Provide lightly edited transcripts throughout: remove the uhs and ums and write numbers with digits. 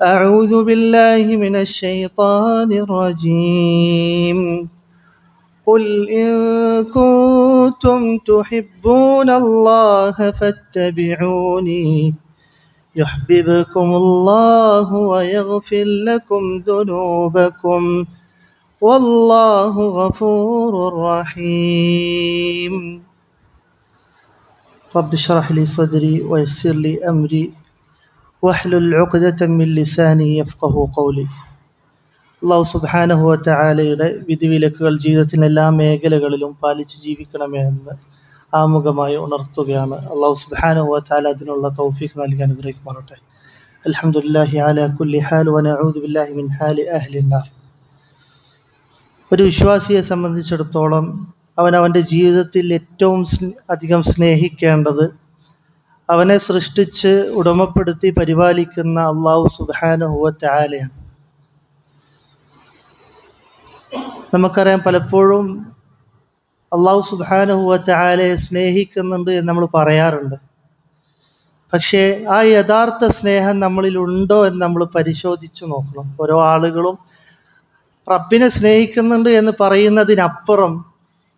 أعوذ بالله من الشيطان الرجيم قل إن كنتم تحبون الله فاتبعوني يحببكم الله ويغفر لكم ذنوبكم والله غفور رحيم رب اشرح لي صدري ويسر لي أمري വഹ്ലുൽ ഉഖ്ദത മിൻ ലിസാനി യഫ്ഖഹു ഖൗലി. അല്ലാഹു സുബ്ഹാനഹു വ തആലയുടെ വിധിവിലക്കുകൾ ജീവിതത്തിലെ എല്ലാ മേഖലകളിലും പാലിച്ച് ജീവിക്കണമേ എന്ന് ആമുഖമായി ഉണർത്തുകയാണ്. അല്ലാഹു സുബ്ഹാനഹു വ തആല അതിനുള്ള തൗഫീഖ് നൽകി അനുഗ്രഹിക്കുമാറാകട്ടെ. അൽഹംദുലില്ലാഹി അലാ കുല്ലി ഹാൽ വ നഊദു ബില്ലാഹി മിൻ ഹാലി അഹ്ലിൻ നാർ. ഒരു വിശ്വാസിയെ സംബന്ധിച്ചിടത്തോളം അവൻ്റെ ജീവിതത്തിൽ ഏറ്റവും അധികം സ്നേഹിക്കേണ്ടത് അവനെ സൃഷ്ടിച്ച് ഉടമപ്പെടുത്തി പരിപാലിക്കുന്ന അല്ലാഹു സുബ്ഹാനഹു വ തആലയാണ്. നമുക്കറിയാം, പലപ്പോഴും അല്ലാഹു സുബ്ഹാനഹു വ തആലയെ സ്നേഹിക്കുന്നുണ്ട് എന്ന് നമ്മൾ പറയാറുണ്ട്. പക്ഷേ ആ യഥാർത്ഥ സ്നേഹം നമ്മളിൽ ഉണ്ടോ എന്ന് നമ്മൾ പരിശോധിച്ച് നോക്കണം. ഓരോ ആളുകളും റബ്ബിനെ സ്നേഹിക്കുന്നുണ്ട് എന്ന് പറയുന്നതിനപ്പുറം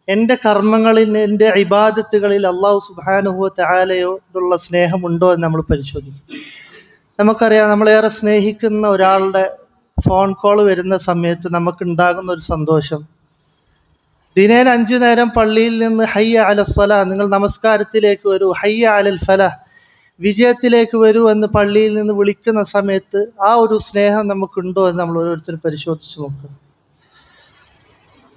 എൻ്റെ കർമ്മങ്ങളിൽ, എൻ്റെ ഇബാദത്തുകളിൽ അല്ലാഹു സുബ്ഹാനഹു വ തആലയോടുള്ള സ്നേഹമുണ്ടോ എന്ന് നമ്മൾ പരിശോധിക്കും. നമുക്കറിയാം, നമ്മളേറെ സ്നേഹിക്കുന്ന ഒരാളുടെ ഫോൺ കോൾ വരുന്ന സമയത്ത് നമുക്കുണ്ടാകുന്ന ഒരു സന്തോഷം. ദിനേന 5 നേരം പള്ളിയിൽ നിന്ന് ഹയ്യ അലസ്സലാ, നിങ്ങൾ നമസ്കാരത്തിലേക്ക് വരൂ, ഹയ്യ അലൽ ഫലാഹ്, വിജയത്തിലേക്ക് വരൂ എന്ന് പള്ളിയിൽ നിന്ന് വിളിക്കുന്ന സമയത്ത് ആ ഒരു സ്നേഹം നമുക്കുണ്ടോ എന്ന് നമ്മൾ ഓരോരുത്തരും പരിശോധിച്ച് നോക്കുക.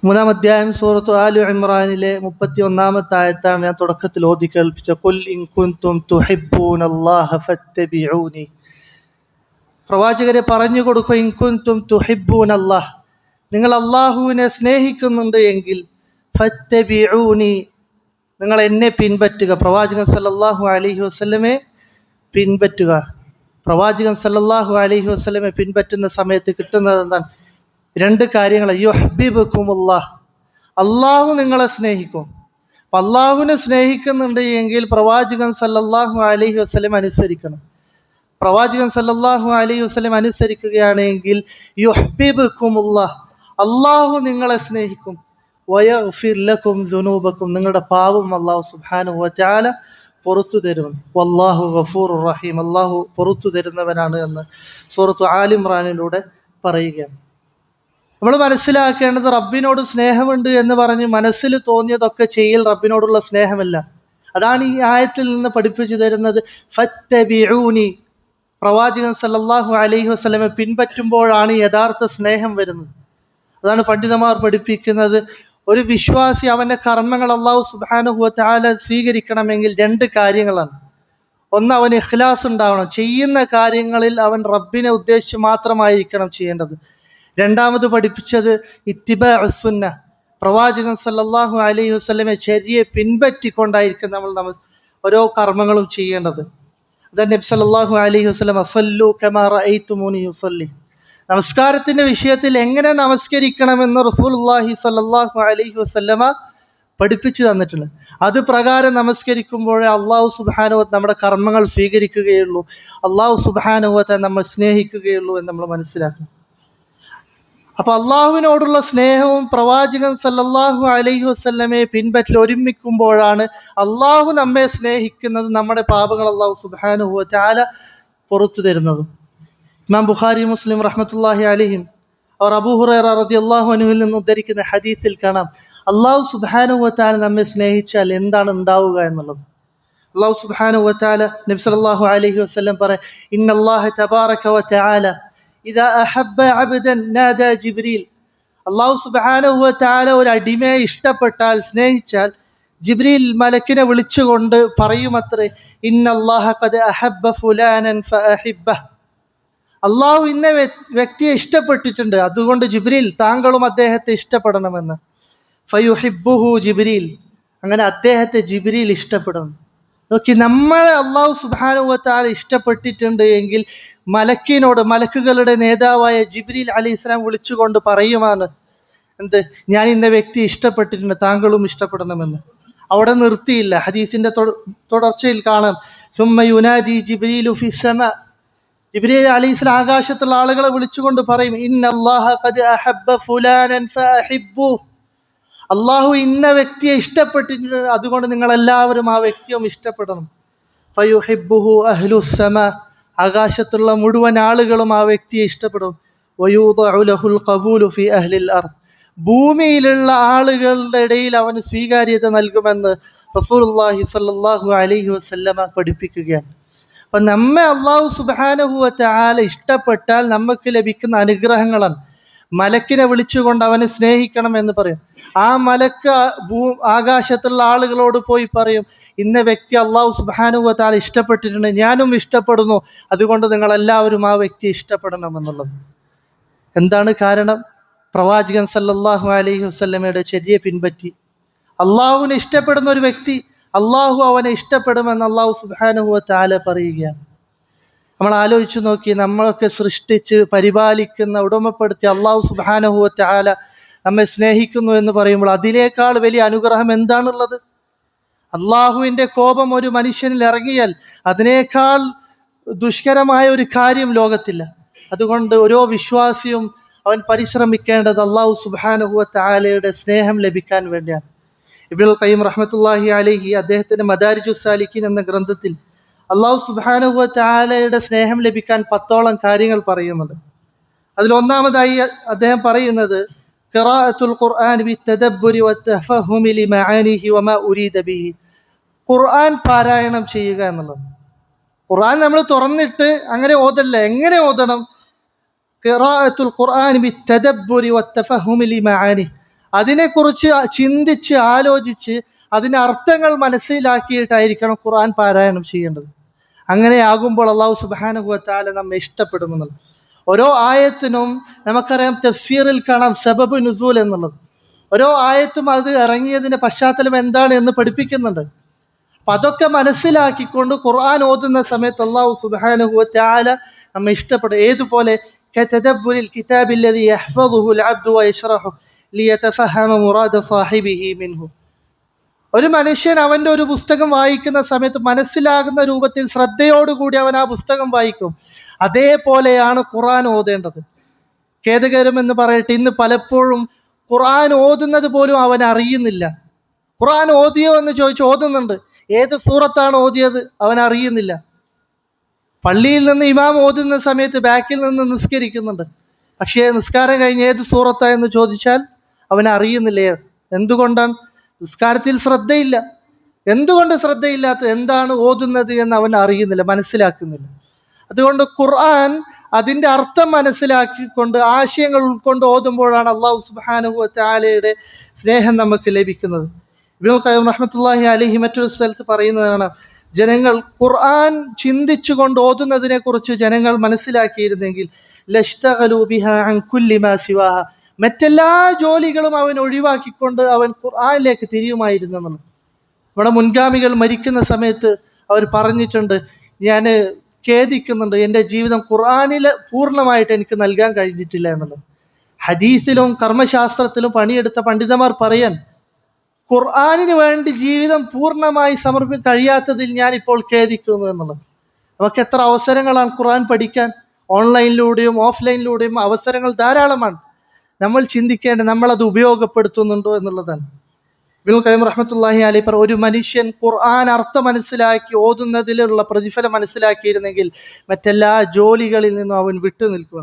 3-ാം അധ്യായം സൂറത്ത് ആലു ഇമ്രാനിലെ 31-ാമത്തെ ആയത്താണ് ഞാൻ തുടക്കത്തിൽ ഓതി കേൾപ്പിച്ച ഖുൽ ഇൻ കുൻതും തുഹിബ്ബൂനല്ലാഹ ഫത്തബിഊനി. പ്രവാചകരെ പറഞ്ഞു കൊടുക്കുക, ഇൻ കുൻതും തുഹിബ്ബൂനല്ലാഹ്, നിങ്ങൾ അല്ലാഹുവിനെ സ്നേഹിക്കുന്നുണ്ട് എങ്കിൽ ഫത്തബിഊനി, നിങ്ങൾ എന്നെ പിൻപറ്റുക. പ്രവാചകൻ സല്ലല്ലാഹു അലൈഹി വസല്ലമയെ പിൻപറ്റുക. പ്രവാചകൻ സല്ലല്ലാഹു അലൈഹി വസല്ലമയെ പിൻപറ്റുന്ന സമയത്ത് കിട്ടുന്നത് എന്താണ്? 2 കാര്യങ്ങൾ. യുഹ്ബിബുക്കുമുല്ലാഹ്, അള്ളാഹു നിങ്ങളെ സ്നേഹിക്കും. അപ്പം അള്ളാഹുവിനെ സ്നേഹിക്കുന്നുണ്ട് എങ്കിൽ പ്രവാചകൻ സല്ലല്ലാഹു അലൈഹി വസല്ലം അനുസരിക്കണം. പ്രവാചകൻ സല്ലല്ലാഹു അലൈഹി വസല്ലം അനുസരിക്കുകയാണെങ്കിൽ യുഹ്ബിബുക്കുമുല്ലാഹ്, അള്ളാഹു നിങ്ങളെ സ്നേഹിക്കും. വയഗ്ഫിർ ലക്കും ദുനൂബക്കും, നിങ്ങളുടെ പാപം അല്ലാഹു സുബ്ഹാനഹു വ തആല പുറത്തു തരും. വല്ലാഹു ഗഫൂറുർ റഹീം, അള്ളാഹു പുറത്തു തരുന്നവനാണ് എന്ന് സൂറത്ത് ആൽ ഇംറാനിലൂടെ പറയുകയാണ്. നമ്മൾ മനസ്സിലാക്കേണ്ടത്, റബ്ബിനോട് സ്നേഹമുണ്ട് എന്ന് പറഞ്ഞ് മനസ്സിൽ തോന്നിയതൊക്കെ ചെയ്യൽ റബ്ബിനോടുള്ള സ്നേഹമല്ല. അതാണ് ഈ ആയത്തിൽ നിന്ന് പഠിപ്പിച്ചു തരുന്നത്. ഫത്തബിഊനി, പ്രവാചകൻ സല്ലല്ലാഹു അലൈഹി വസല്ലമയെ പിൻപറ്റുമ്പോഴാണ് യഥാർത്ഥ സ്നേഹം വരുന്നത്. അതാണ് പണ്ഡിതന്മാർ പഠിപ്പിക്കുന്നത്. ഒരു വിശ്വാസി അവൻ്റെ കർമ്മങ്ങൾ അല്ലാഹു സുബ്ഹാനഹു വ തആല സ്വീകരിക്കണമെങ്കിൽ 2 കാര്യങ്ങളാണ്. ഒന്ന്, അവന് ഇഖ്ലാസ് ഉണ്ടാവണം. ചെയ്യുന്ന കാര്യങ്ങളിൽ അവൻ റബ്ബിനെ ഉദ്ദേശിച്ച് മാത്രമായിരിക്കണം ചെയ്യേണ്ടത്. രണ്ടാമത് പഠിപ്പിച്ചത് ഇത്തിബാഉ സുന്ന, പ്രവാചകൻ സല്ലല്ലാഹു അലൈഹി വസല്ലമയെ ചര്യയെ പിൻപറ്റിക്കൊണ്ടായിരിക്കും നമ്മൾ ഓരോ കർമ്മങ്ങളും ചെയ്യേണ്ടത്. അതാണ് നബി സല്ലല്ലാഹു അലൈഹി വസല്ലം സല്ലു കമാ റഅയ്തുമൂനി യുസല്ലി, നമസ്കാരത്തിൻ്റെ വിഷയത്തിൽ എങ്ങനെ നമസ്കരിക്കണമെന്ന് റസൂലുള്ളാഹി സ്വല്ലല്ലാഹു അലൈഹി വസല്ലമ പഠിപ്പിച്ചു തന്നിട്ടുണ്ട്. അത് പ്രകാരം നമസ്കരിക്കുമ്പോഴേ അല്ലാഹു സുബ്ഹാനഹു വ തആല നമ്മുടെ കർമ്മങ്ങൾ സ്വീകരിക്കുകയുള്ളൂ, അല്ലാഹു സുബ്ഹാനഹു വ തആല നമ്മൾ സ്നേഹിക്കുകയുള്ളൂ എന്ന് നമ്മൾ മനസ്സിലാക്കണം. അപ്പോൾ അള്ളാഹുവിനോടുള്ള സ്നേഹവും പ്രവാചകൻ സല്ലല്ലാഹു അലൈഹി വസല്ലമയെ പിൻപറ്റൽ ഒരുമിക്കുമ്പോഴാണ് അള്ളാഹു നമ്മെ സ്നേഹിക്കുന്നതും നമ്മുടെ പാപങ്ങൾ അല്ലാഹു സുബ്ഹാനഹു വ തആല പുറത്തു തരുന്നതും. ഇമാം ബുഖാരി, മുസ്ലിം റഹ്മത്തുള്ളാഹി അലൈഹിം അവർ അബൂ ഹുറൈറ റളിയല്ലാഹു അൻഹുവിൽ നിന്ന് ഉദ്ധരിക്കുന്ന ഹദീസിൽ കാണാം, അല്ലാഹു സുബ്ഹാനഹു വ തആല നമ്മെ സ്നേഹിച്ചാൽ എന്താണ് ഉണ്ടാവുക എന്നുള്ളത്. അല്ലാഹു സുബ്ഹാനഹു വ തആല നബി സല്ലല്ലാഹു അലൈഹി വസല്ലം പറയും, ഇന്നല്ലാഹ തബാറക വ തആല ഇദാ അഹബ്ബ അബ്ദൻ നാദാ ജിബ്രീൽ, അല്ലാഹു സുബ്ഹാനഹു വ തആല ഒരു അടിമയെ ഇഷ്ടപ്പെട്ടാൽ, സ്നേഹിച്ചാൽ, ജിബ്രീൽ മലക്കിനെ വിളിച്ചുകൊണ്ട് പറയുമത്രേ, ഇന്നല്ലാഹ ഖദ് അഹബ്ബ ഫുലാനൻ ഫഅഹിബ്ബഹ്, അള്ളാഹു ഇന്ന വ്യക്തിയെ ഇഷ്ടപ്പെട്ടിട്ടുണ്ട്, അതുകൊണ്ട് ജിബ്രീൽ താങ്കളും അദ്ദേഹത്തെ ഇഷ്ടപ്പെടണമെന്ന്. ഫയുഹിബ്ബുഹു ജിബ്രീൽ, അങ്ങനെ അദ്ദേഹത്തെ ജിബ്രീൽ ഇഷ്ടപ്പെടണം. നോക്കി, നമ്മളെ അള്ളാഹു സുബ്ഹാനഹു വ തആല ഇഷ്ടപ്പെട്ടിട്ടുണ്ട് എങ്കിൽ മലക്കുകളുടെ നേതാവായ ജിബ്രീൽ അലൈഹിസ്സലാം വിളിച്ചുകൊണ്ട് പറയുമാണ്, എന്ത്, ഞാൻ ഇന്ന വ്യക്തി ഇഷ്ടപ്പെട്ടിട്ടുണ്ട്, താങ്കളും ഇഷ്ടപ്പെടണമെന്ന്. അവിടെ നിർത്തിയില്ല, ഹദീസിൻ്റെ തുടർച്ചയിൽ കാണാം, സുമ്മ യുനാദി ജിബ്രീലു ഫിസ്സമാ, ജിബ്രീൽ അലൈഹിസ്സലാം ആകാശത്തുള്ള ആളുകളെ വിളിച്ചുകൊണ്ട് പറയും, ഇന്നല്ലാഹ ഖദ് അഹബ്ബ ഫുലാനൻ ഫഅഹിബ്ബു, അള്ളാഹു ഇന്ന വ്യക്തിയെ ഇഷ്ടപ്പെട്ടിട്ടുണ്ട്, അതുകൊണ്ട് നിങ്ങൾ എല്ലാവരും ആ വ്യക്തിയും ഇഷ്ടപ്പെടണം. ഫയുഹിബ്ബുഹു അഹ്ലുസ്സമാ, ആകാശത്തുള്ള മുഴുവൻ ആളുകളും ആ വ്യക്തിയെ ഇഷ്ടപ്പെടും. വയൂദഉ ലഹുൽ ഖബൂലു ഫി അഹ്ലിൽ അർദ്, ഭൂമിയിലുള്ള ആളുകളുടെ ഇടയിൽ അവന് സ്വീകാര്യത നൽകുമെന്ന് റസൂലുള്ളാഹി സ്വല്ലല്ലാഹു അലൈഹി വസല്ലമ പഠിപ്പിക്കുകയാണ്. അപ്പം നമ്മെ അള്ളാഹു സുബ്ഹാനഹു വ തആല ഇഷ്ടപ്പെട്ടാൽ നമുക്ക് ലഭിക്കുന്ന അനുഗ്രഹങ്ങളാണ്. മലക്കിനെ വിളിച്ചുകൊണ്ട് അവനെ സ്നേഹിക്കണം എന്ന് പറയും. ആ മലക്ക് ആകാശത്തുള്ള ആളുകളോട് പോയി പറയും, ഇന്ന വ്യക്തി അള്ളാഹു സുബ്ഹാനഹു വ തആല ഇഷ്ടപ്പെട്ടിട്ടുണ്ട്, ഞാനും ഇഷ്ടപ്പെടുന്നു, അതുകൊണ്ട് നിങ്ങളെല്ലാവരും ആ വ്യക്തിയെ ഇഷ്ടപ്പെടണം എന്നുള്ളത്. എന്താണ് കാരണം? പ്രവാചകൻ സല്ലല്ലാഹു അലൈഹി വസല്ലമയുടെ ചര്യയെ പിൻപറ്റി അള്ളാഹുവിനെ ഇഷ്ടപ്പെടുന്ന ഒരു വ്യക്തി, അള്ളാഹു അവനെ ഇഷ്ടപ്പെടുമെന്ന് അള്ളാഹു സുബ്ഹാനഹു വ തആല പറയുകയാണ്. നമ്മൾ ആലോചിച്ച് നോക്കി, നമ്മളൊക്കെ സൃഷ്ടിച്ച് പരിപാലിക്കുന്ന ഉടമപ്പെടുത്തിയ അള്ളാഹു സുബ്ഹാനഹു വ തആല നമ്മെ സ്നേഹിക്കുന്നു എന്ന് പറയുമ്പോൾ അതിനേക്കാൾ വലിയ അനുഗ്രഹം എന്താണുള്ളത്? അള്ളാഹുവിൻ്റെ കോപം ഒരു മനുഷ്യനിൽ ഇറങ്ങിയാൽ അതിനേക്കാൾ ദുഷ്കരമായ ഒരു കാര്യം ലോകത്തില്ല. അതുകൊണ്ട് ഓരോ വിശ്വാസിയും അവൻ പരിശ്രമിക്കേണ്ടത് അള്ളാഹു സുബ്ഹാനഹു വ തആലയുടെ സ്നേഹം ലഭിക്കാൻ വേണ്ടിയാണ്. ഇബ്നുൽ ഖയ്യിം റഹ്മത്തുള്ളാഹി അലൈഹി അദ്ദേഹത്തിൻ്റെ മദാരിജുസ് സാലിക്കീൻ എന്ന ഗ്രന്ഥത്തിൽ അള്ളാഹു സുബ്ഹാനഹു വ തആലയുടെ സ്നേഹം ലഭിക്കാൻ 10ഓളം കാര്യങ്ങൾ പറയുന്നുണ്ട്. അതിലൊന്നാമതായി അദ്ദേഹം പറയുന്നത് ഖിറാഅത്തുൽ ഖുർആൻ ബിത്തദബ്ബുരി വത്തഫഹുമി ലിമആനിഹി വമാ ഉരീദ ബിഹി, ഖുർആൻ പാരായണം ചെയ്യുക എന്നുള്ളത്. ഖുർആൻ നമ്മൾ തുറന്നിട്ട് അങ്ങനെ ഓതല്ല, എങ്ങനെ ഓതണം? ഖിറാഅത്തുൽ ഖുർആൻ ബിത്തദബ്ബുരി വത്തഫഹുമി ലിമആനിഹി, അതിനെക്കുറിച്ച് ചിന്തിച്ച് ആലോചിച്ച് അതിൻ്റെ അർത്ഥങ്ങൾ മനസ്സിലാക്കിയിട്ടായിരിക്കണം ഖുർആൻ പാരായണം ചെയ്യേണ്ടത്. അങ്ങനെയാകുമ്പോൾ അള്ളാഹു സുബ്ഹാനഹു വ തആല നമ്മെ ഇഷ്ടപ്പെടുമെന്നുള്ളത്. ഓരോ ആയത്തിനും നമുക്കറിയാം, തഫ്സീറിൽ കാണാം സബബ് നുസൂൽ എന്നുള്ളത്. ഓരോ ആയത്തും അത് ഇറങ്ങിയതിൻ്റെ പശ്ചാത്തലം എന്താണ് എന്ന് പഠിപ്പിക്കുന്നുണ്ട്. അപ്പം അതൊക്കെ മനസ്സിലാക്കിക്കൊണ്ട് ഖുർആൻ ഓതുന്ന സമയത്ത് അള്ളാഹു സുബ്ഹാനഹു വ തആല നമ്മെ ഇഷ്ടപ്പെടും. ഏതുപോലെ കതദബ്ബുരിൽ കിതാബില്ലദീ യഹ്ഫദുഹുൽ അബ്ദു വയശ്റഹു ലിയതഫഹമ മുറാദ സാഹിബിഹി മിൻഹു, ഒരു മനുഷ്യൻ അവൻ്റെ ഒരു പുസ്തകം വായിക്കുന്ന സമയത്ത് മനസ്സിലാകുന്ന രൂപത്തിൽ ശ്രദ്ധയോടുകൂടി അവൻ ആ പുസ്തകം വായിക്കും. അതേപോലെയാണ് ഖുർആൻ ഓതേണ്ടത്. ഖേദകരമെന്ന് പറയട്ടെ, ഇന്ന് പലപ്പോഴും ഖുർആൻ ഓതുന്നത് പോലും അവൻ അറിയുന്നില്ല. ഖുർആൻ ഓതിയോ എന്ന് ചോദിച്ച് ഓതുന്നുണ്ട്, ഏത് സൂറത്താണ് ഓതിയത് അവൻ അറിയുന്നില്ല. പള്ളിയിൽ നിന്ന് ഇമാം ഓതുന്ന സമയത്ത് ബാക്കിൽ നിന്ന് നിസ്കരിക്കുന്നുണ്ട്, പക്ഷേ നിസ്കാരം കഴിഞ്ഞ് ഏത് സൂറത്താ എന്ന് ചോദിച്ചാൽ അവൻ അറിയുന്നില്ല. എന്തുകൊണ്ടാണ്? നിസ്കാരത്തിൽ ശ്രദ്ധയില്ല. എന്തുകൊണ്ട് ശ്രദ്ധയില്ലാത്തത്? എന്താണ് ഓതുന്നത് എന്ന് അവൻ അറിയുന്നില്ല, മനസ്സിലാക്കുന്നില്ല. അതുകൊണ്ട് ഖുർആൻ അതിൻ്റെ അർത്ഥം മനസ്സിലാക്കിക്കൊണ്ട് ആശയങ്ങൾ ഉൾക്കൊണ്ട് ഓതുമ്പോഴാണ് അള്ളാഹു സുബ്ഹാനഹു വ തആലയുടെ സ്നേഹം നമുക്ക് ലഭിക്കുന്നത്. ഇബ്നുൽ ഖയ്യിം റഹ്മത്തുള്ളാഹി അലൈഹി മറ്റൊരു സ്ഥലത്ത് പറയുന്നതാണ്, ജനങ്ങൾ ഖുർആൻ ചിന്തിച്ചുകൊണ്ട് ഓതുന്നതിനെ കുറിച്ച് ജനങ്ങൾ മനസ്സിലാക്കിയിരുന്നെങ്കിൽ ലശ്തഗലൂ ബിഹാ അൻ കുല്ലി മാ സിവാഹ, മറ്റെല്ലാ ജോലികളും അവൻ ഒഴിവാക്കിക്കൊണ്ട് അവൻ ഖുർആനിലേക്ക് തിരിയുമായിരുന്നെന്നാണ്. നമ്മുടെ മുൻഗാമികൾ മരിക്കുന്ന സമയത്ത് അവർ പറഞ്ഞിട്ടുണ്ട്, ഞാൻ ഖേദിക്കുന്നുണ്ട്, എൻ്റെ ജീവിതം ഖുർആനിൽ പൂർണ്ണമായിട്ട് എനിക്ക് നൽകാൻ കഴിഞ്ഞിട്ടില്ല എന്നുള്ളത്. ഹദീസിലും കർമ്മശാസ്ത്രത്തിലും പണിയെടുത്ത പണ്ഡിതന്മാർ പറയാൻ, ഖുർആനിന് വേണ്ടി ജീവിതം പൂർണ്ണമായി സമർപ്പിക്കാൻ കഴിയാത്തതിൽ ഞാനിപ്പോൾ ഖേദിക്കുന്നു എന്നുള്ളത്. നമുക്ക് എത്ര അവസരങ്ങളാണ് ഖുർആൻ പഠിക്കാൻ, ഓൺലൈനിലൂടെയും ഓഫ്ലൈനിലൂടെയും അവസരങ്ങൾ ധാരാളമാണ്. നമ്മൾ ചിന്തിക്കേണ്ടത് നമ്മളത് ഉപയോഗപ്പെടുത്തുന്നുണ്ടോ എന്നുള്ളതാണ്. ഇബ്നുൽ ഖയ്യിം റഹ്മത്തുള്ളാഹി അലൈഹി പറ, ഒരു മനുഷ്യൻ ഖുർആൻ അർത്ഥം മനസ്സിലാക്കി ഓതുന്നതിലുള്ള പ്രതിഫലം മനസ്സിലാക്കിയിരുന്നെങ്കിൽ മറ്റെല്ലാ ജോലികളിൽ നിന്നും അവൻ വിട്ടു നിൽക്കുക.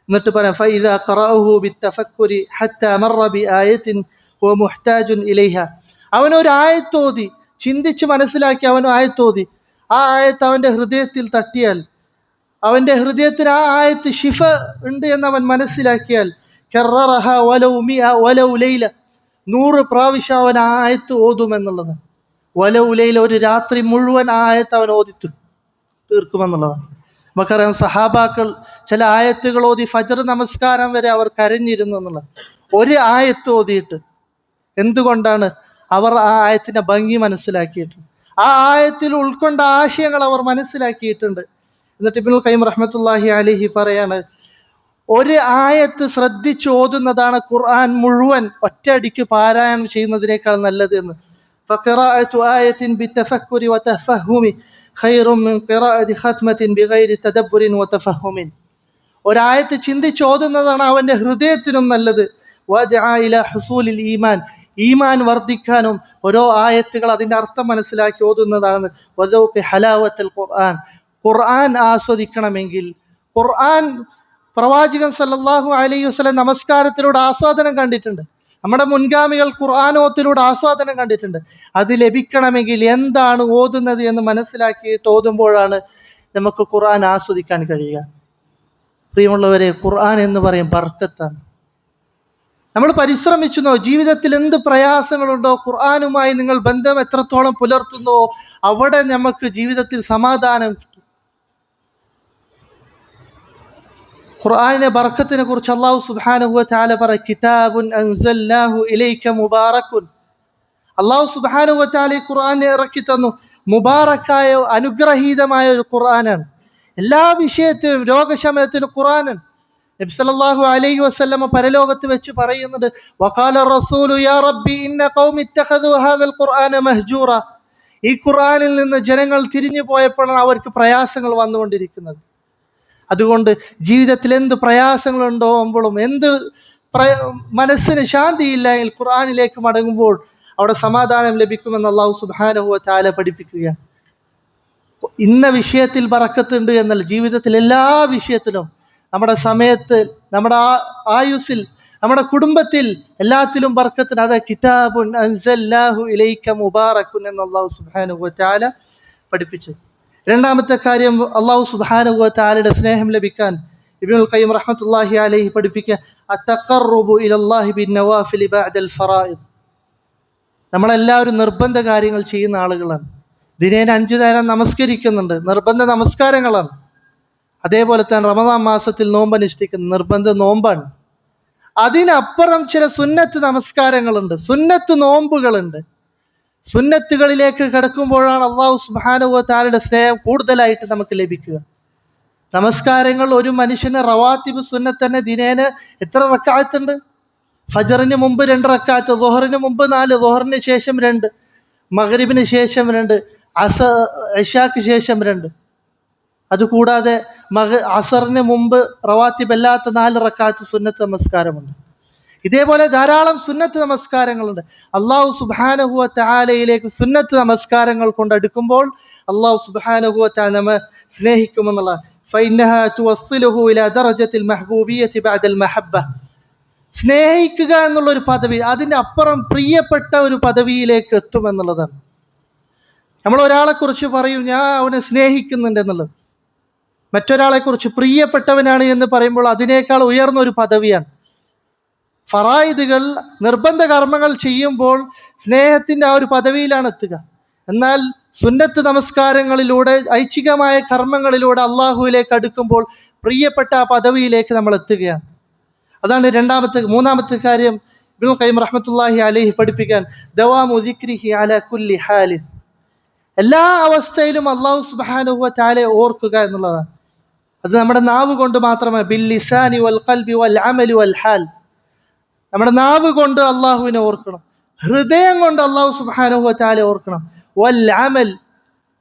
എന്നിട്ട് പറയാം, ഫഇദാ ഖറഅഹു ബിത്തഫക്കുരി ഹത്താ മറ ബിആയത്തിൻ ഹുവ മുഹ്താജുൻ ഇലൈഹ, അവനൊരു ആയത്തോതി ചിന്തിച്ച് മനസ്സിലാക്കി അവൻ ആയത്തോതി, ആ ആയത്ത് അവൻ്റെ ഹൃദയത്തിൽ തട്ടിയാൽ, അവൻ്റെ ഹൃദയത്തിന് ആ ആയത്ത് ശിഫ ഉണ്ട് എന്ന് അവൻ മനസ്സിലാക്കിയാൽ, കററഹ വലൗ മിഅ വലൗ ലൈല, 100 പ്രാവശ്യം അവൻ ആ ആയത്ത് ഓതുമെന്നുള്ളത്. വലൗ ലൈല, ഒരു രാത്രി മുഴുവൻ ആ ആയത്ത് അവൻ ഓതി തീർക്കുമെന്നുള്ളതാണ്. നമുക്കറിയാം, സഹാബാക്കൾ ചില ആയത്തുകൾ ഓതി ഫജ്ർ നമസ്കാരം വരെ അവർ കരഞ്ഞിരുന്നു എന്നുള്ളത്. ഒരു ആയത്ത് ഓതിയിട്ട്. എന്തുകൊണ്ടാണ്? അവർ ആ ആയത്തിൻ്റെ ഭംഗി മനസ്സിലാക്കിയിട്ടുണ്ട്, ആ ആയത്തിൽ ഉൾക്കൊണ്ട ആശയങ്ങൾ അവർ മനസ്സിലാക്കിയിട്ടുണ്ട്. എന്നിട്ട് ഇബ്നുൽ ഖയ്യിം റഹ്മത്തുള്ളാഹി അലൈഹി പറയാണ്, ഒരു ആയത്ത് ശ്രദ്ധിച്ച് ഓതുന്നതാണ് ഖുർആൻ മുഴുവൻ ഒറ്റയടിക്ക് പാരായണം ചെയ്യുന്നതിനേക്കാൾ നല്ലത് എന്ന്. ഫഖിറാഅതു ആയത്തിൻ ബിത്തഫക്കുരി വതഫഹുമി ഖൈറും മിൻ ഖിറാഅതി ഖത്മത്തിൻ ബിഗൈരി തദബ്ബുരിൻ വതഫഹുമിൻ. ഒരായത്ത് ചിന്തിച്ചോതുന്നതാണ് അവൻ്റെ ഹൃദയത്തിനും നല്ലത്. വദഅ ഇലാ ഹുസൂലിൽ ഈമാൻ, ഈമാൻ വർദ്ധിക്കാനും ഓരോ ആയത്തുകൾ അതിൻ്റെ അർത്ഥം മനസ്സിലാക്കി ഓതുന്നതാണ്. വദൗഖി ഹലാവത്തുൽ ഖുർആൻ, ഖുർആൻ ആസ്വദിക്കണമെങ്കിൽ, ഖുർആൻ പ്രവാചകൻ സല്ലല്ലാഹു അലൈഹി വസല്ലം നമസ്കാരത്തിലൂടെ ആസ്വാദനം കണ്ടിട്ടുണ്ട്. നമ്മുടെ മുൻഗാമികൾ ഖുർആനോത്തിലൂടെ ആസ്വാദനം കണ്ടിട്ടുണ്ട്. അത് ലഭിക്കണമെങ്കിൽ എന്താണ് ഓതുന്നത് എന്ന് മനസ്സിലാക്കിയിട്ട് ഓതുമ്പോഴാണ് നമുക്ക് ഖുർആൻ ആസ്വദിക്കാൻ കഴിയുക. പ്രിയമുള്ളവരെ, ഖുർആൻ എന്ന് പറയും ബർക്കത്താണ്. നമ്മൾ പരിശ്രമിച്ചുന്നോ, ജീവിതത്തിൽ എന്ത് പ്രയാസങ്ങളുണ്ടോ, ഖുർആനുമായി നിങ്ങൾ ബന്ധം എത്രത്തോളം പുലർത്തുന്നോ അവിടെ നമുക്ക് ജീവിതത്തിൽ സമാധാനം. ഖുർആനിലെ ബർക്കത്തിനെ കുറിച്ച് അല്ലാഹു സുബ്ഹാനഹു വ തആല പറയും, കിതാബുൻ അൻസൽനാഹു ഇലൈക മുബാറകുൻ. അല്ലാഹു സുബ്ഹാനഹു വ തആല ഈ ഖുർആനെ ഇറക്കി തന്നു. മുബാറക്കായ, അനുഗ്രഹീതമായ ഒരു ഖുർആനാണ്. എല്ലാ വിഷയത്തിലും, രോഗശമനത്തിനും ഖുർആനാണ്. നബി സല്ലല്ലാഹു അലൈഹി വസല്ലമ പരലോകത്ത് വെച്ച് പറയുന്നുണ്ട്, വഖാല റസൂലു യാ റബ്ബി ഇന്ന ഖൗമി ഇത്തഖദു ഹാദൽ ഖുർആന മഹ്ജൂറ. ഈ ഖുർആനിൽ നിന്ന് ജനങ്ങൾ തിരിഞ്ഞു പോയപ്പോഴാണ് അവർക്ക് പ്രയാസങ്ങൾ വന്നുകൊണ്ടിരിക്കുന്നത്. അതുകൊണ്ട് ജീവിതത്തിൽ എന്ത് പ്രയാസങ്ങളുണ്ടാകുമ്പോഴും, എന്ത് മനസ്സിന് ശാന്തിയില്ലെങ്കിൽ ഖുർആനിലേക്ക് മടങ്ങുമ്പോൾ അവിടെ സമാധാനം ലഭിക്കുമെന്ന് അല്ലാഹു സുബ്ഹാനഹു വ തആല പഠിപ്പിക്കുകയാണ്. ഇന്ന വിഷയത്തിൽ ബറക്കത്തുണ്ട് എന്നല്ല, ജീവിതത്തിൽ എല്ലാ വിഷയത്തിലും, നമ്മുടെ സമയത്ത്, നമ്മുടെ ആയുസ്സിൽ, നമ്മുടെ കുടുംബത്തിൽ, എല്ലാത്തിലും ബർക്കത്തിന്. അത് കിതാബുൻ അൻസൽനാഹു ഇലൈക മുബാറകുൻ എന്ന് അല്ലാഹു സുബ്ഹാനഹു വ തആല പഠിപ്പിച്ചു. രണ്ടാമത്തെ കാര്യം, അല്ലാഹു സുബ്ഹാനഹു വ തആലയുടെ സ്നേഹം ലഭിക്കാൻ ഇബ്നുൽ ഖയ്യിം റഹ്മത്തുള്ളാഹി അലൈഹി പഠിപ്പിക്കുക, അത്തഖർറുബു ഇലല്ലാഹി ബിന്നവാഫിലി ബഅദൽ ഫറായിദ്. നമ്മളെല്ലാവരും നിർബന്ധ കാര്യങ്ങൾ ചെയ്യുന്ന ആളുകളാണ്. ദിനേന 5 നേരം നമസ്കരിക്കുന്നുണ്ട്, നിർബന്ധ നമസ്കാരങ്ങളാണ്. അതേപോലെ തന്നെ റമദാൻ മാസത്തിൽ നോമ്പനുഷ്ഠിക്കുന്ന നിർബന്ധ നോമ്പാണ്. അതിനപ്പുറം ചില സുന്നത്ത് നമസ്കാരങ്ങളുണ്ട്, സുന്നത്ത് നോമ്പുകളുണ്ട്. സുന്നത്തുകളിലേക്ക് കിടക്കുമ്പോഴാണ് അല്ലാഹു സുബ്ഹാനഹു വ തആലയുടെ സ്നേഹം കൂടുതലായിട്ട് നമുക്ക് ലഭിക്കുക. നമസ്കാരങ്ങൾ, ഒരു മനുഷ്യന് റവാത്തിബ് സുന്നത്ത് തന്നെ ദിനേന എത്ര റക്അത്തുണ്ട്? ഫജറിന് മുമ്പ് 2 റക്അത്ത്, ളുഹറിന് മുമ്പ് 4, ളുഹറിന് ശേഷം 2, മഗ്രിബിന് ശേഷം 2, ഇശാക്ക് ശേഷം 2. അതുകൂടാതെ അസറിന് മുമ്പ് റവാത്തിബ് അല്ലാത്ത 4 റക്അത്ത് സുന്നത്ത് നമസ്കാരമുണ്ട്. ഇതേപോലെ ധാരാളം സുന്നത്ത് നമസ്കാരങ്ങളുണ്ട്. അല്ലാഹു സുബ്ഹാനഹു വ തആലയിലേക്ക് സുന്നത്ത് നമസ്കാരങ്ങൾ കൊണ്ടടുക്കുമ്പോൾ അല്ലാഹു സുബ്ഹാനഹു വ തആല നമ്മെ സ്നേഹിക്കുമെന്നുള്ള, ഫഇന്നഹാ തുവസ്സിലുഹു ഇലാ ദറജത്തിൽ മഹ്ബൂബിയ്യത്തി ബഅദൽ മഹബ്ബ. സ്നേഹിക്കുക എന്നുള്ളൊരു പദവി, അതിൻ്റെ അപ്പുറം പ്രിയപ്പെട്ട ഒരു പദവിയിലേക്ക് എത്തുമെന്നുള്ളതാണ്. നമ്മൾ ഒരാളെക്കുറിച്ച് പറയും, ഞാൻ അവനെ സ്നേഹിക്കുന്നുണ്ട് എന്നുള്ളത്. മറ്റൊരാളെക്കുറിച്ച് പ്രിയപ്പെട്ടവനാണ് എന്ന് പറയുമ്പോൾ അതിനേക്കാൾ ഉയർന്ന ഒരു പദവിയാണ്. ഫറായിദുകൾ, നിർബന്ധ കർമ്മങ്ങൾ ചെയ്യുമ്പോൾ സ്നേഹത്തിൻ്റെ ആ ഒരു പദവിയിലാണ് എത്തുക. എന്നാൽ സുന്നത്ത് നമസ്കാരങ്ങളിലൂടെ, ഐച്ഛികമായ കർമ്മങ്ങളിലൂടെ അള്ളാഹുവിലേക്ക് അടുക്കുമ്പോൾ പ്രിയപ്പെട്ട ആ പദവിയിലേക്ക് നമ്മൾ എത്തുകയാണ്. അതാണ് മൂന്നാമത്തെ കാര്യം ഇബ്നുൽ ഖയ്യിം റഹ്മത്തുള്ളാഹി അലൈഹി പഠിപ്പിക്കാൻ, ദവാമു ദിക്രിഹി അലാ കുല്ലി ഹാലിൻ. എല്ലാ അവസ്ഥയിലും അല്ലാഹു സുബ്ഹാനഹു വ തആലയെ ഓർക്കുക എന്നുള്ളതാണ്. അത് നമ്മുടെ നാവ് കൊണ്ട് മാത്രമേ, ബിൽ ലിസാനി വൽ ഖൽബി വൽ അമലി വൽ ഹാൽ. നമ്മുടെ നാവ് കൊണ്ട് അള്ളാഹുവിനെ ഓർക്കണം, ഹൃദയം കൊണ്ട് അല്ലാഹു സുബ്ഹാനഹു വ തആലയെ ഓർക്കണം. വൽ അമൽ,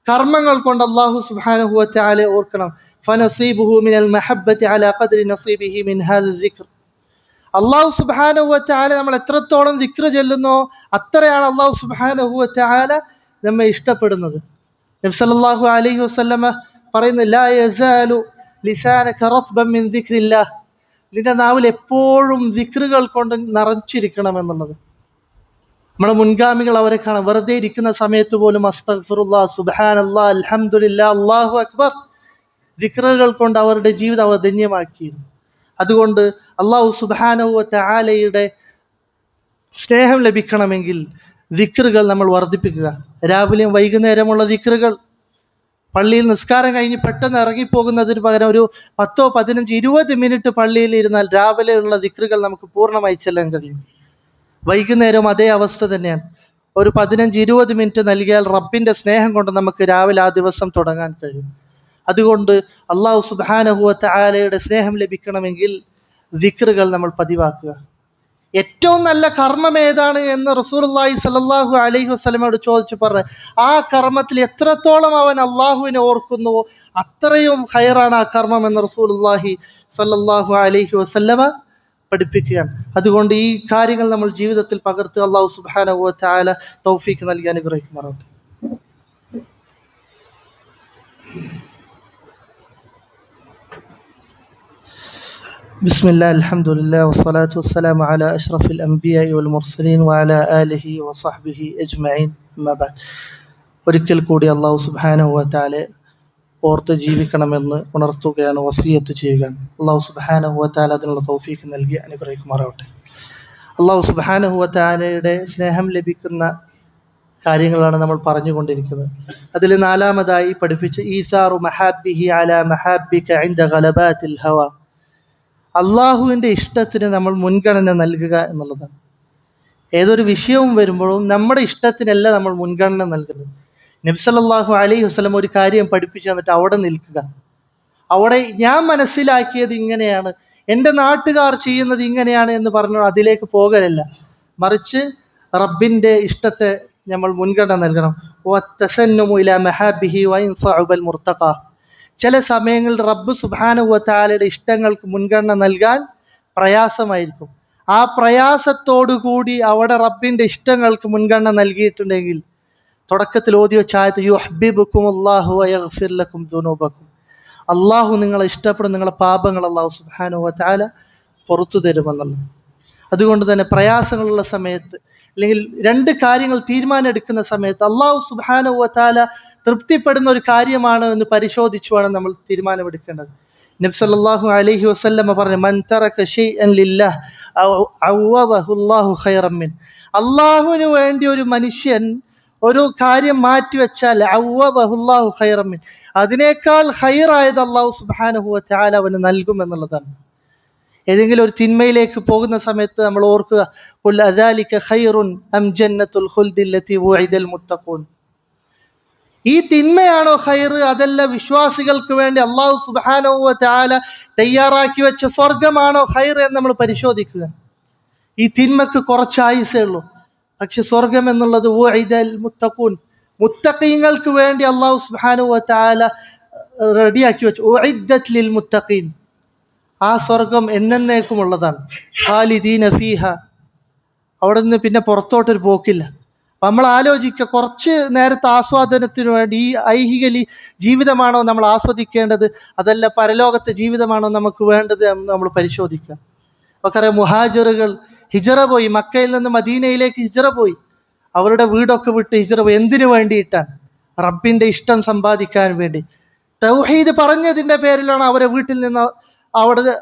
കർമ്മങ്ങൾ കൊണ്ട് അല്ലാഹു സുബ്ഹാനഹു വ തആലയെ ഓർക്കണം. ഫനസീബുഹു മിനൽ മഹബ്ബത്തി അലാ ഖദ്രി നസീബിഹി മിൻ ഹാദ ദിക്ർ. അല്ലാഹു സുബ്ഹാനഹു വ തആല നമ്മൾ എത്രത്തോളം ദിക്ർ ചൊല്ലുന്നോ അത്രയാണ് അല്ലാഹു സുബ്ഹാനഹു വ തആല നമ്മെ ഇഷ്ടപ്പെടുന്നത്. നബി സല്ലല്ലാഹു അലൈഹി വസല്ലമ പറയുന്നു, ലാ യസാലു ലിസാനക റത്ബൻ മിൻ ദിക്രില്ലാഹ്. നിന്റെ നാവിൽ എപ്പോഴും ദിക്റുകൾ കൊണ്ട് നിറച്ചിരിക്കണം എന്നുള്ളത്. നമ്മുടെ മുൻഗാമികൾ അവരെ കാണാം, വെറുതെ ഇരിക്കുന്ന സമയത്ത് പോലും അസ്തഗ്ഫിറുല്ലാഹ്, സുബ്ഹാനല്ലാഹ്, അൽഹംദുലില്ലാഹ്, അല്ലാഹു അക്ബർ, ദിക്റുകൾ കൊണ്ട് അവരുടെ ജീവിതം അവർ ധന്യമാക്കിയിരുന്നു. അതുകൊണ്ട് അല്ലാഹു സുബ്ഹാനഹു വ തആലയുടെ സ്നേഹം ലഭിക്കണമെങ്കിൽ ദിക്റുകൾ നമ്മൾ വർദ്ധിപ്പിക്കുക. രാവിലെയും വൈകുന്നേരമുള്ള ദിക്റുകൾ, പള്ളിയിൽ നിസ്കാരം കഴിഞ്ഞ് പെട്ടെന്ന് ഇറങ്ങിപ്പോകുന്നതിന് പകരം ഒരു 10, 15, 20 മിനിറ്റ് പള്ളിയിൽ ഇരുന്നാൽ രാവിലെയുള്ള ദിക്റുകൾ നമുക്ക് പൂർണ്ണമായി ചെല്ലാൻ കഴിയും. വൈകുന്നേരവും അതേ അവസ്ഥ തന്നെയാണ്. ഒരു 15, 20 മിനിറ്റ് നൽകിയാൽ റബ്ബിൻ്റെ സ്നേഹം കൊണ്ട് നമുക്ക് രാവിലെ ആ ദിവസം തുടങ്ങാൻ കഴിയും. അതുകൊണ്ട് അല്ലാഹു സുബ്ഹാനഹു വ തആലയുടെ സ്നേഹം ലഭിക്കണമെങ്കിൽ ദിക്റുകൾ നമ്മൾ പതിവാക്കുക. ഏറ്റവും നല്ല കർമ്മം ഏതാണ് എന്ന് റസൂലുള്ളാഹി സ്വല്ലല്ലാഹു അലൈഹി വസല്ലമയോട് ചോദിച്ചു പറഞ്ഞു. ആ കർമ്മത്തിൽ എത്രത്തോളം അവൻ അള്ളാഹുവിനെ ഓർക്കുന്നുവോ അത്രയും ഖൈറാണ് ആ കർമ്മം എന്ന് റസൂലുള്ളാഹി സ്വല്ലല്ലാഹു അലൈഹി വസല്ലമ പഠിപ്പിക്കുകയാണ്. അതുകൊണ്ട് ഈ കാര്യങ്ങൾ നമ്മൾ ജീവിതത്തിൽ പകർത്തുക. അള്ളാഹു സുബ്ഹാനഹു വ തആല തൗഫീഖ് നൽകി അനുഗ്രഹിക്കുമാറാവട്ടെ. بسم الله الحمد لله والصلاة والسلام على أشرف الأنبياء والمرسلين وعلى آله وصحبه أجمعين أما بعد. ഒരിക്കൽ കൂടി അള്ളാഹു സുബ്ഹാനഹു വ തആല ഓർത്ത് ജീവിക്കണമെന്ന് ഉണർത്തുകയാണ്, വസിയത്ത് ചെയ്യുകയാണ്. അള്ളാഹു സുബ്ഹാനഹു വ തആല അതിനുള്ള തൗഫീഖ് നൽകി അനുഗ്രഹിക്കുമാറാവട്ടെ. അള്ളാഹു സുബ്ഹാനഹു വ തആലയുടെ സ്നേഹം ലഭിക്കുന്ന കാര്യങ്ങളാണ് നമ്മൾ പറഞ്ഞുകൊണ്ടിരിക്കുന്നത്. അതിൽ നാലാമതായി പഠിപ്പിച്ച ഈസാറു മഹാബിഹി അലാ മഹാബിക ഇൻദ ഗലബാത്തിൽ ഹവ, അള്ളാഹുവിൻ്റെ ഇഷ്ടത്തിന് നമ്മൾ മുൻഗണന നൽകുക എന്നുള്ളതാണ്. ഏതൊരു വിഷയവും വരുമ്പോഴും നമ്മുടെ ഇഷ്ടത്തിനല്ല നമ്മൾ മുൻഗണന നൽകുന്നത്. നബി സല്ലല്ലാഹു അലൈഹി വസല്ലം ഒരു കാര്യം പഠിപ്പിച്ചു തന്നിട്ട് അവിടെ നിൽക്കുക. അവിടെ ഞാൻ മനസ്സിലാക്കിയത് ഇങ്ങനെയാണ്, എൻ്റെ നാട്ടുകാർ ചെയ്യുന്നത് ഇങ്ങനെയാണ് എന്ന് പറഞ്ഞു അതിലേക്ക് പോകലല്ല, മറിച്ച് റബ്ബിൻ്റെ ഇഷ്ടത്തെ നമ്മൾ മുൻഗണന നൽകണം. വത്തസന്നുമു ഇലാ മഹാബിഹി വഇൻ സഅബൽ മുർത്തഖ, ചില സമയങ്ങളിൽ റബ്ബ് സുബ്ഹാനഹു വ തആലയുടെ ഇഷ്ടങ്ങൾക്ക് മുൻഗണന നൽകാൻ പ്രയാസമായിരിക്കും. ആ പ്രയാസത്തോടു കൂടി അവിടെ റബ്ബിൻ്റെ ഇഷ്ടങ്ങൾക്ക് മുൻഗണന നൽകിയിട്ടുണ്ടെങ്കിൽ തുടക്കത്തിൽ ഓതി വെച്ച ആയത്ത് യുഹ്ബിബുക്കുമുല്ലാഹു വയഗ്ഫിർ ലക്കും ദുനൂബക്കും, അള്ളാഹു നിങ്ങളെ ഇഷ്ടപ്പെടും, നിങ്ങളെ പാപങ്ങൾ അള്ളാഹു സുബ്ഹാനഹു വ തആല പുറത്തു തരുമെന്നുള്ളത്. അതുകൊണ്ട് തന്നെ പ്രയാസങ്ങളുള്ള സമയത്ത് അല്ലെങ്കിൽ രണ്ട് കാര്യങ്ങൾ തീരുമാനം എടുക്കുന്ന സമയത്ത് അള്ളാഹു സുബ്ഹാനഹു വ തആല തൃപ്തിപ്പെടുന്ന ഒരു കാര്യമാണ് എന്ന് പരിശോധിച്ചു വേണം നമ്മൾ തീരുമാനമെടുക്കേണ്ടത്. നബി സല്ലല്ലാഹു അലൈഹി വസല്ലമ പറഞ്ഞു, മൻ തറക ശൈഅൻ ലില്ലാഹ് അവദഹു അല്ലാഹു ഖൈറൻ മിൻ, അള്ളാഹുവിന് വേണ്ടി ഒരു മനുഷ്യൻ ഒരു കാര്യം മാറ്റിവെച്ചാൽ അവദഹു അല്ലാഹു ഖൈറൻ മിൻ, അതിനേക്കാൾ ഖൈറായത് അള്ളാഹു സുബ്ഹാനഹു വ തആല അവന് നൽകും എന്നുള്ളതാണ്. ഏതെങ്കിലും ഒരു തിന്മയിലേക്ക് പോകുന്ന സമയത്ത് നമ്മൾ ഓർക്കുക, ഖുൽ അദാലിക ഖൈറുൻ അം ജന്നത്തുൽ ഖുൽദി ലത്തി വഉഇദൽ മുത്തഖൂൻ, ഈ തിന്മയാണോ ഖൈർ, അതല്ല വിശ്വാസികൾക്ക് വേണ്ടി അള്ളാഹു സുബ്ഹാനഹു വ തആല തയ്യാറാക്കി വെച്ച സ്വർഗമാണോ ഖൈർ എന്ന് നമ്മൾ പരിശോധിക്കുക. ഈ തിന്മക്ക് കുറച്ച് ആയുസേ ഉള്ളൂ, പക്ഷെ സ്വർഗം എന്നുള്ളത് വഉഇദൽ മുത്തഖൂൻ, മുത്തഖീങ്ങൾക്ക് വേണ്ടി അള്ളാഹു സുബ്ഹാനഹു വ തആല റെഡിയാക്കി വെച്ചു. ഉഇദ്ദത് ലിൽ മുത്തഖീൻ, ആ സ്വർഗം എന്നേക്കുമുള്ളതാണ്. ഖാലിദീന ഫീഹ, അവിടെ നിന്ന് പിന്നെ പുറത്തോട്ടൊരു പോക്കില്ല. നമ്മൾ ആലോചിക്കുക, കുറച്ച് നേരത്തെ ആസ്വാദനത്തിന് വേണ്ടി ഈ ഐഹിക ജീവിതമാണോ നമ്മൾ ആസ്വദിക്കേണ്ടത്, അതല്ല പരലോകത്തെ ജീവിതമാണോ നമുക്ക് വേണ്ടത് എന്ന് നമ്മൾ പരിശോധിക്കുക. നമുക്കറിയാം, മുഹാജിറുകൾ ഹിജറ പോയി, മക്കയിൽ നിന്ന് മദീനയിലേക്ക് ഹിജറ പോയി. അവരുടെ വീടൊക്കെ വിട്ട് ഹിജറ പോയി. എന്തിനു വേണ്ടിയിട്ടാണ്? റബ്ബിൻ്റെ ഇഷ്ടം സമ്പാദിക്കാൻ വേണ്ടി. തൗഹീദ് പറഞ്ഞതിൻ്റെ പേരിലാണ് അവരെ വീട്ടിൽ നിന്ന് അവിടെ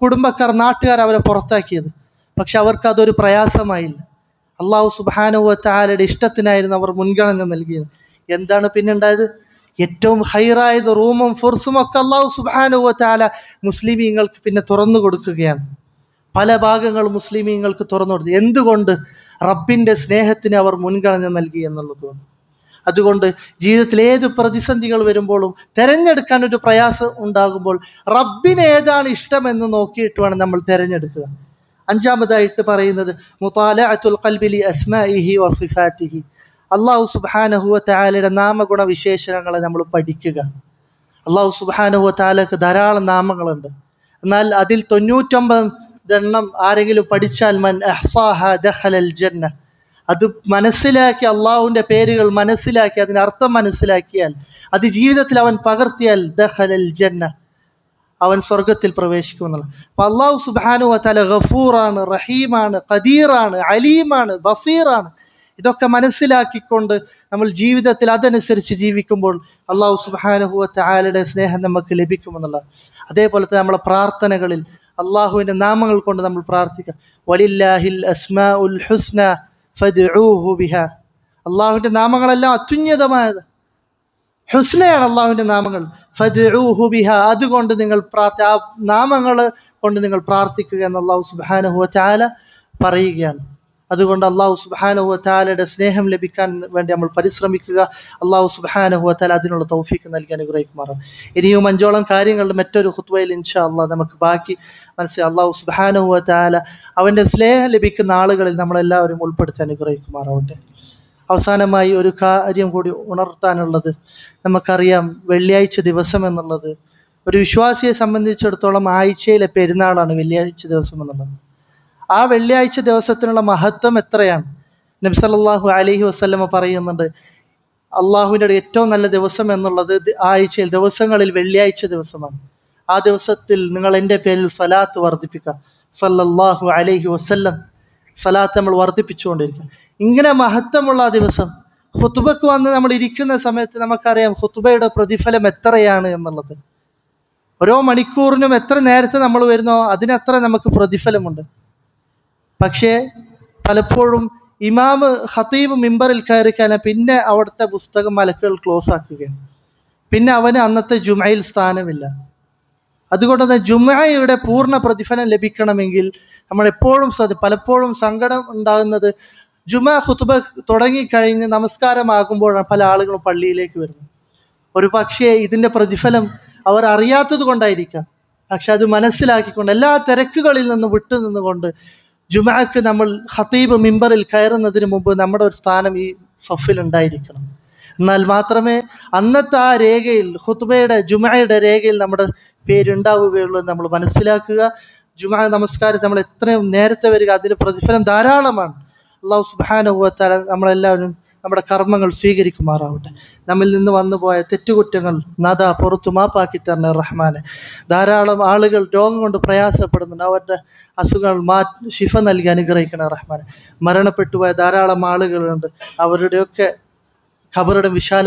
കുടുംബക്കാർ, നാട്ടുകാർ അവരെ പുറത്താക്കിയത്. പക്ഷെ അവർക്ക് അതൊരു പ്രയാസമായില്ല. അള്ളാഹു സുബ്ഹാനഹു വ തആലയുടെ ഇഷ്ടത്തിനായിരുന്നു അവർ മുൻഗണന നൽകിയത്. എന്താണ് പിന്നെ ഉണ്ടായത്? ഏറ്റവും ഹൈറായത് റൂമും ഫുർസും ഒക്കെ അള്ളാഹു സുബ്ഹാനഹു വ തആല മുസ്ലിമീങ്ങൾക്ക് പിന്നെ തുറന്നു കൊടുക്കുകയാണ്. പല ഭാഗങ്ങളും മുസ്ലിമീങ്ങൾക്ക് തുറന്നു കൊടുത്തു. എന്തുകൊണ്ട്? റബ്ബിൻ്റെ സ്നേഹത്തിന് അവർ മുൻഗണന നൽകി എന്നുള്ളതുകൊണ്ട്. അതുകൊണ്ട് ജീവിതത്തിൽ ഏത് പ്രതിസന്ധികൾ വരുമ്പോഴും തിരഞ്ഞെടുക്കാൻ ഒരു പ്രയാസം ഉണ്ടാകുമ്പോൾ റബ്ബിന് ഏതാണ് ഇഷ്ടമെന്ന് നോക്കിയിട്ട് വേണം നമ്മൾ തിരഞ്ഞെടുക്കുക. അഞ്ചാമതായിട്ട് പറയുന്നത് മുതാലഅത്തുൽ ഖൽബി ലി അസ്മാഇഹി വസിഫാതിഹി, അല്ലാഹു സുബ്ഹാനഹു വ തആലയുടെ നാമഗുണ വിശേഷണങ്ങളെ നമ്മൾ പഠിക്കുക. അല്ലാഹു സുബ്ഹാനഹു വ തആലക്ക് ധാരാളം നാമങ്ങളുണ്ട്. എന്നാൽ അതിൽ 99 ആരെങ്കിലും പഠിച്ചാൽ മൻ അഹ്സാഹ ദഖലൽ ജന്ന, അത് മനസ്സിലാക്കി, അള്ളാഹുവിൻ്റെ പേരുകൾ മനസ്സിലാക്കി അതിൻ്റെ അർത്ഥം മനസ്സിലാക്കിയാൽ അത് ജീവിതത്തിൽ അവൻ പകർത്തിയാൽ ദഖലൽ ജന്ന, അവൻ സ്വർഗത്തിൽ പ്രവേശിക്കുമെന്നുള്ളത്. അപ്പം അള്ളാഹു സുബ്ഹാനഹു വ തആല ഗഫൂറാണ്, റഹീമാണ്, ഖദീറാണ്, അലീമാണ്, ബസീറാണ്. ഇതൊക്കെ മനസ്സിലാക്കിക്കൊണ്ട് നമ്മൾ ജീവിതത്തിൽ അതനുസരിച്ച് ജീവിക്കുമ്പോൾ അള്ളാഹു സുബ്ഹാനഹു വ തആലയുടെ സ്നേഹം നമുക്ക് ലഭിക്കുമെന്നുള്ളത്. അതേപോലെ തന്നെ നമ്മളെ പ്രാർത്ഥനകളിൽ അള്ളാഹുവിൻ്റെ നാമങ്ങൾ കൊണ്ട് നമ്മൾ പ്രാർത്ഥിക്കുക. വലില്ലാഹിൽ അസ്മാഉൽ ഹുസ്ന ഫദ്ഉഹു ബിഹാ, അള്ളാഹുവിൻ്റെ നാമങ്ങളെല്ലാം അത്യുന്നതമായത്, ഹുസ്നയാണ് അള്ളാഹുവിൻ്റെ നാമങ്ങൾ. ഫദ്ഉഹു ബിഹാ, അതുകൊണ്ട് നിങ്ങൾ ആ നാമങ്ങൾ കൊണ്ട് നിങ്ങൾ പ്രാർത്ഥിക്കുക എന്ന് അള്ളാഹു സുബ്ഹാനഹു വ തആല പറയുകയാണ്. അതുകൊണ്ട് അള്ളാഹു സുബ്ഹാനഹു വ തആലയുടെ സ്നേഹം ലഭിക്കാൻ വേണ്ടി നമ്മൾ പരിശ്രമിക്കുക. അള്ളാഹു സുബ്ഹാനഹു വ തആല അതിനുള്ള തൗഫീക്ക് നൽകി അനുഗ്രഹിക്കുമാറാണ്. ഇനിയും 5ഓളം കാര്യങ്ങളുടെ മറ്റൊരു ഖുത്ബയിൽ ഇൻഷാ അള്ളാഹ് നമുക്ക് ബാക്കി മനസ്സിലായി. അള്ളാഹു സുബ്ഹാനഹു വ തആല അവൻ്റെ സ്നേഹം ലഭിക്കുന്ന ആളുകളിൽ നമ്മളെല്ലാവരും ഉൾപ്പെടുത്തി അനുഗ്രഹിക്കുമാറാവട്ടെ. അവസാനമായി ഒരു കാര്യം കൂടി ഉണർത്താനുള്ളത്, നമുക്കറിയാം വെള്ളിയാഴ്ച ദിവസം എന്നുള്ളത് ഒരു വിശ്വാസിയെ സംബന്ധിച്ചിടത്തോളം ആഴ്ചയിലെ പെരുന്നാളാണ് വെള്ളിയാഴ്ച ദിവസം എന്നുള്ളത്. ആ വെള്ളിയാഴ്ച ദിവസത്തിനുള്ള മഹത്വം എത്രയാണ്. നബി സല്ലല്ലാഹു അലൈഹി വസല്ലമ പറയുന്നുണ്ട്, അള്ളാഹുവിൻ്റെ ഏറ്റവും നല്ല ദിവസം എന്നുള്ളത് ആഴ്ചയിൽ ദിവസങ്ങളിൽ വെള്ളിയാഴ്ച ദിവസമാണ്. ആ ദിവസത്തിൽ നിങ്ങൾ എൻ്റെ പേരിൽ സലാത്ത് വർദ്ധിപ്പിക്കുക, സല്ലല്ലാഹു അലൈഹി വസല്ലം. സലാത്ത് നമ്മൾ വർദ്ധിപ്പിച്ചുകൊണ്ടിരിക്കുക. ഇങ്ങനെ മഹത്വമുള്ള ആ ദിവസം ഖുത്ബക്ക് വന്ന് നമ്മൾ ഇരിക്കുന്ന സമയത്ത് നമുക്കറിയാം ഖുത്ബയുടെ പ്രതിഫലം എത്രയാണ് എന്നുള്ളത്. ഓരോ മണിക്കൂറിനും എത്ര നേരത്തെ നമ്മൾ വരുന്നോ അതിനത്ര നമുക്ക് പ്രതിഫലമുണ്ട്. പക്ഷേ പലപ്പോഴും ഇമാമ് ഖതീബ് മിമ്പറിൽ കയറി കഴിഞ്ഞാൽ പിന്നെ അവിടുത്തെ പുസ്തകം മലക്കുകൾ ക്ലോസ് ആക്കുകയാണ്. പിന്നെ അവന് അന്നത്തെ ജുമയിൽ സ്ഥാനമില്ല. അതുകൊണ്ട് തന്നെ ജുമയുടെ പൂർണ്ണ പ്രതിഫലം ലഭിക്കണമെങ്കിൽ നമ്മൾ എപ്പോഴും പലപ്പോഴും സങ്കടം ഉണ്ടാകുന്നത് ജുമ ഖുത്ബ തുടങ്ങിക്കഴിഞ്ഞ് നമസ്കാരമാകുമ്പോഴാണ് പല ആളുകളും പള്ളിയിലേക്ക് വരുന്നത്. ഒരു പക്ഷേ ഇതിൻ്റെ പ്രതിഫലം അവർ അറിയാത്തത് കൊണ്ടായിരിക്കാം. പക്ഷെ അത് മനസ്സിലാക്കിക്കൊണ്ട് എല്ലാ തിരക്കുകളിൽ നിന്ന് വിട്ടു നിന്നുകൊണ്ട് ജുമഅക്ക് നമ്മൾ ഖതീബ് മിമ്പറിൽ കയറുന്നതിന് മുമ്പ് നമ്മുടെ ഒരു സ്ഥാനം ഈ സഫിൽ ഉണ്ടായിരിക്കണം. എന്നാൽ മാത്രമേ അന്നത്തെ ആ രേഖയിൽ ഖുത്ബയുടെ ജുമഅയുടെ രേഖയിൽ നമ്മുടെ പേരുണ്ടാവുകയുള്ളൂ എന്ന് നമ്മൾ മനസ്സിലാക്കുക. ജുമഅ നമസ്കാരത്തിൽ നമ്മൾ എത്രയും നേരത്തെ വരിക, അതിന് പ്രതിഫലം ധാരാളമാണ്. അല്ലാഹു സുബ്ഹാനഹു വ തആല നമ്മളെല്ലാവരും നമ്മുടെ കർമ്മങ്ങൾ സ്വീകരിക്കുമാറാവട്ടെ. നമ്മിൽ നിന്ന് വന്നുപോയ തെറ്റുകുറ്റങ്ങൾ നാദാ പുറത്തു മാപ്പാക്കി തരണേ റഹ്മാനെ. ധാരാളം ആളുകൾ രോഗം കൊണ്ട് പ്രയാസപ്പെടുന്നുണ്ട്, അവരുടെ അസുഖങ്ങൾ ശിഫ നൽകി അനുഗ്രഹിക്കണേ റഹ്മാനെ. മരണപ്പെട്ടുപോയ ധാരാളം ആളുകളുണ്ട്, അവരുടെയൊക്കെ ഖബറുടെ വിശാല